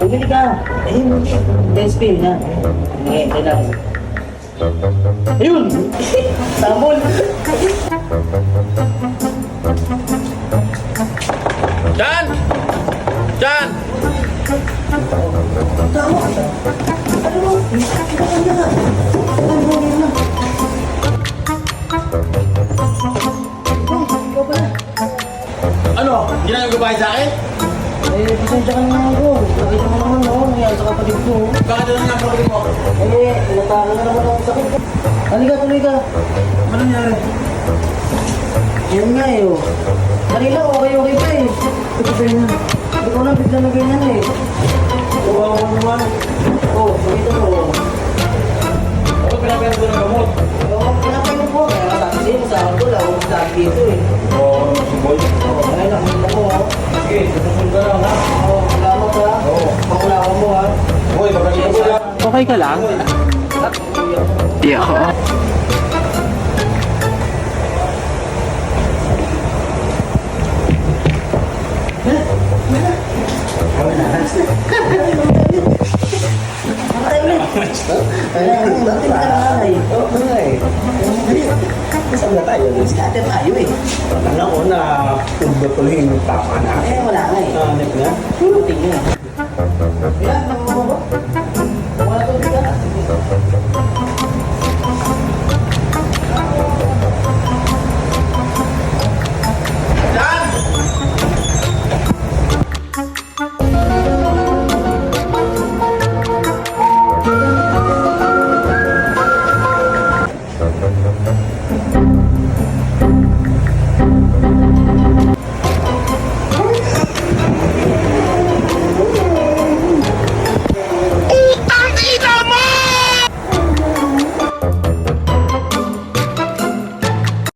Pumili ka. Ayun. Despin na. Okay, relax. Ayun! Sabon! Jan! Jan! Tama! Ano mo? Ano na? Ano? Hindi na yung gabahin sa akin? Eh, pasensya ka naman ako. Nakita mo naman ako, nangyari sa kapatid ko. Bakit ano nga kapatid mo? Eh, pinatakan na naman ako sa sakit. Halika, tuloy ka. Ano nangyari? Yan nga eh, oh. Kanila, okay pa eh. Ito pa yun. Ikaw na, bigla na ganyan eh. Kawawa mo naman. Oh, pakita mo. Ako pinapayang ko ng gamot. Oo, pinapayang ko. Kaya kasi mo sa akin ko, lawag sa akin dito eh. Oo, suboy. Oo, kaya nakita ko ha. Sige, susunod ka lang ha. Oo, salamat ha. Oo. Pakulawan mo ha. Boy, pagkakita ko lang. Okay ka lang? Yeah. Patay ulit. Ayun, dati ka na ay. Oo nga eh. Saan na tayo? Dati tayo eh. Alam ko na tuloy yung tama na. Eh, wala nga eh. Hanip na. Tingnan. Yan, ano mo ba?